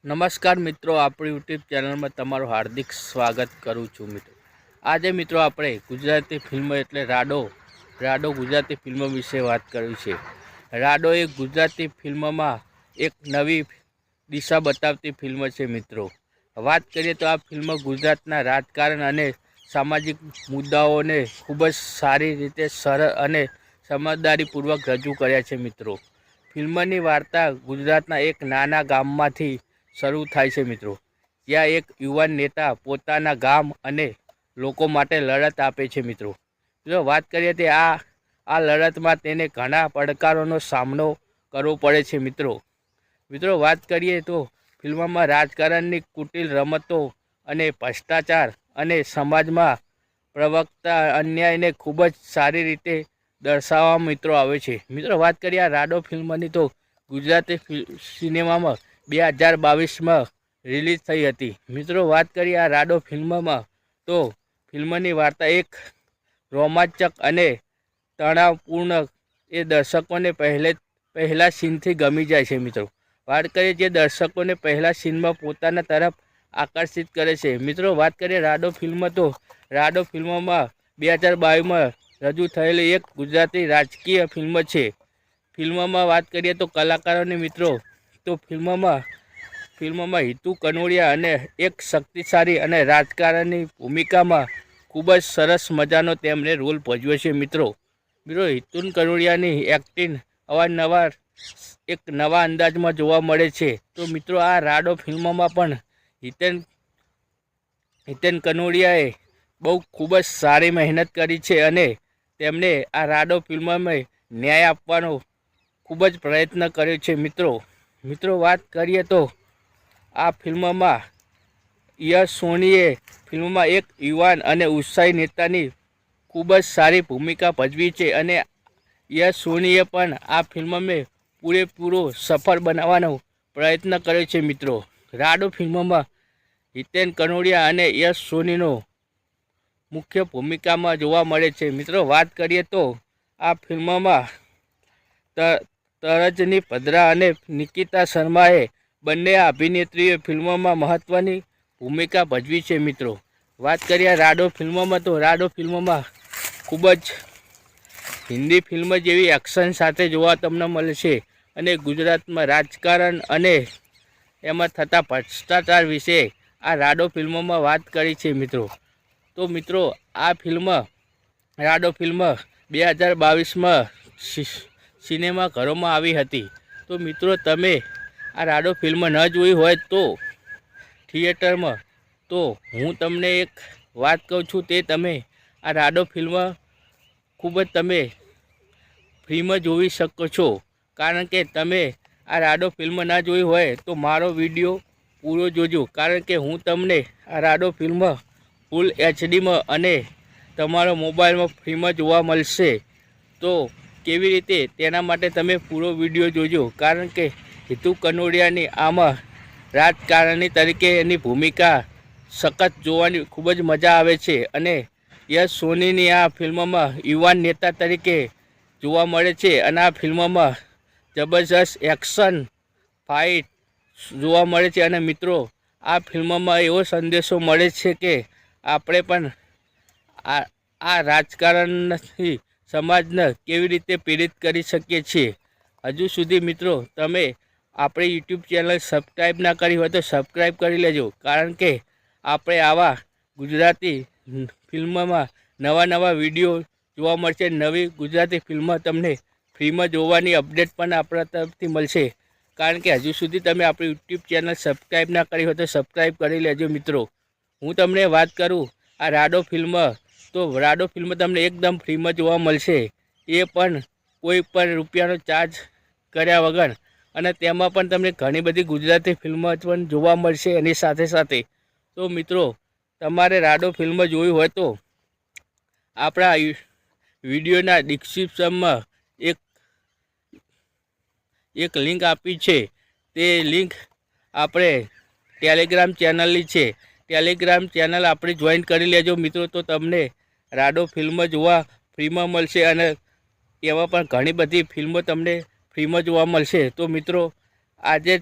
નમસ્કાર મિત્રો, આપણી યુટ્યુબ ચેનલમાં તમારું હાર્દિક સ્વાગત કરું છું મિત્રો। આજે મિત્રો આપણે ગુજરાતી ફિલ્મ એટલે રાડો ગુજરાતી ફિલ્મ વિશે વાત કરવી છે। રાડો એ ગુજરાતી ફિલ્મમાં એક નવી દિશા બતાવતી ફિલ્મ છે મિત્રો। વાત કરીએ તો આ ફિલ્મ ગુજરાતના રાજકારણ અને સામાજિક મુદ્દાઓને ખૂબ જ સારી રીતે સરળ અને સમજદારીપૂર્વક રજૂ કર્યા છે મિત્રો। ફિલ્મની વાર્તા ગુજરાતના એક નાના ગામમાંથી શરૂ થાય છે મિત્રો, જ્યાં એક યુવાન નેતા પોતાના ગામ અને લોકો માટે લડત આપે છે મિત્રો। જો વાત કરીએ તો આ લડતમાં તેને ઘણા પડકારોનો સામનો કરવો પડે છે મિત્રો। વાત કરીએ તો ફિલ્મમાં રાજકારણની કુટિલ રમતો અને ભ્રષ્ટાચાર અને સમાજમાં પ્રવર્તતા અન્યાયને ખૂબ જ સારી રીતે દર્શાવવામાં મિત્રો આવે છે મિત્રો। વાત કરીએ આ રાડો ફિલ્મની તો ગુજરાતી સિનેમામાં 2022માં રિલીઝ થઈ હતી મિત્રો। વાત કરીએ આ રાડો ફિલ્મમાં તો ફિલ્મની વાર્તા એક રોમાંચક અને તણાવપૂર્ણ એ દર્શકોને પહેલા સીનથી ગમી જાય છે મિત્રો। વાત કરીએ જે દર્શકોને પહેલા સીનમાં પોતાના તરફ આકર્ષિત કરે છે મિત્રો। વાત કરીએ રાડો ફિલ્મ તો રાડો ફિલ્મમાં 2022માં રજૂ થયેલી એક ગુજરાતી રાજકીય ફિલ્મ છે। ફિલ્મમાં વાત કરીએ તો કલાકારોને મિત્રો તો ફિલ્મમાં હિતુ કનોડિયા અને એક શક્તિશાળી અને રાજકારણની ભૂમિકામાં ખૂબ જ સરસ મજાનો તેમણે રોલ ભજવ્યો છે મિત્રો। હિતુ કનોડિયાની એક્ટિંગ અવારનવાર એક નવા અંદાજમાં જોવા મળે છે। તો મિત્રો આ રાડો ફિલ્મમાં પણ હિતેન કનોડિયાએ બહુ ખૂબ જ સારી મહેનત કરી છે અને તેમણે આ રાડો ફિલ્મમાં ન્યાય આપવાનો ખૂબ જ પ્રયત્ન કર્યો છે મિત્રો। વાત કરીએ તો આ ફિલ્મમાં યશ સોનીએ ફિલ્મમાં એક યુવાન અને ઉત્સાહી નેતાની ખૂબ જ સારી ભૂમિકા ભજવી છે અને યશ સોનીએ પણ આ ફિલ્મને પૂરેપૂરો સફળ બનાવવાનો પ્રયત્ન કર્યો છે મિત્રો। રાડો ફિલ્મમાં હિતેન કનોડિયા અને યશ સોનીનો મુખ્ય ભૂમિકામાં જોવા મળે છે મિત્રો। વાત કરીએ તો આ ફિલ્મમાં તરજની ભદ્રા અને નિકિતા શર્માએ બંને અભિનેત્રીઓ ફિલ્મમાં મહત્ત્વની ભૂમિકા ભજવી છે મિત્રો। વાત કરીએ રાડો ફિલ્મમાં તો રાડો ફિલ્મમાં ખૂબ જ હિન્દી ફિલ્મ જેવી એક્શન સાથે જોવા તમને મળશે અને ગુજરાતમાં રાજકારણ અને એમાં થતા ભ્રષ્ટાચાર વિશે આ રાડો ફિલ્મમાં વાત કરી છે મિત્રો। તો મિત્રો આ રાડો ફિલ્મ 2022માં સિનેમાઘરોમાં આવી હતી। તો મિત્રો તમે આ રાડો ફિલ્મ ન જોઈ હોય તો થિયેટરમાં, તો હું તમને એક વાત કહું છું તે તમે આ રાડો ફિલ્મ ખૂબ જ તમે ફ્રીમાં જોઈ શકો છો। કારણ કે તમે આ રાડો ફિલ્મ ના જોઈ હોય તો મારો વિડીયો પૂરો જોજો, કારણ કે હું તમને આ રાડો ફિલ્મ ફૂલ એચડીમાં અને તમારા મોબાઈલમાં ફ્રીમાં જોવા મળશે। તો કેવી રીતે તેના માટે તમે પૂરો વિડીયો જોજો, કારણ કે હિતુ કનોડિયાની આમાં રાજકારણી તરીકે એની ભૂમિકા સખત જોવાની ખૂબ જ મજા આવે છે અને યશ સોનીની આ ફિલ્મમાં યુવાન નેતા તરીકે જોવા મળે છે અને આ ફિલ્મમાં જબરજસ્ત એક્શન ફાઇટ જોવા મળે છે અને મિત્રો આ ફિલ્મમાં એવો સંદેશો મળે છે કે આપણે પણ આ રાજકારણથી સમાજને કેવી રીતે પ્રેરિત કરી શકીએ છીએ। હજુ સુધી મિત્રો તમે આપણી યુટ્યુબ ચેનલ સબસ્ક્રાઈબ ના કરી હોય તો સબસ્ક્રાઈબ કરી લેજો, કારણ કે આપણે આવા ગુજરાતી ફિલ્મમાં નવા વિડીયો જોવા મળશે। નવી ગુજરાતી ફિલ્મ તમને ફ્રીમાં જોવાની અપડેટ પણ આપણા તરફથી મળશે, કારણ કે હજુ સુધી તમે આપણી યુટ્યુબ ચેનલ સબસ્ક્રાઈબ ના કરી હોય તો સબસ્ક્રાઈબ કરી લેજો મિત્રો। હું તમને વાત કરું આ રાડો ફિલ્મ, તો રાડો ફિલ્મ તમને એકદમ ફ્રીમાં જોવા મળશે, એ પણ કોઈ પણ રૂપિયાનો ચાર્જ કર્યા વગર, અને તેમાં પણ તમને ઘણી બધી ગુજરાતી ફિલ્મો પણ જોવા મળશે એની સાથે। તો મિત્રો તમારે રાડો ફિલ્મ જોવી હોય તો આપણા વિડીયોના ડિસ્ક્રિપ્શનમાં એક લિંક આપી છે, તે લિંક આપણે ટેલિગ્રામ ચેનલની છે। ટેલિગ્રામ ચેનલ આપણે જોઈન કરી લેજો મિત્રો, તો તમને રાડો ફિલ્મ જોવા ફ્રીમાં મળશે અને એમાં પણ ઘણી બધી ફિલ્મો તમને ફ્રીમાં જોવા મળશે। તો મિત્રો આજે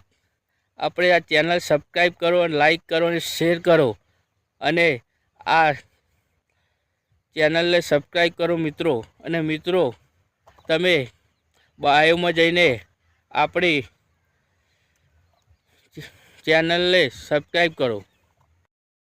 આપણે આ ચેનલ સબસ્ક્રાઈબ કરો અને લાઈક કરો અને શેર કરો અને આ ચેનલને સબસ્ક્રાઈબ કરો મિત્રો. અને મિત્રો તમે બાયોમાં જઈને આપણી ચેનલને સબસ્ક્રાઈબ કરો.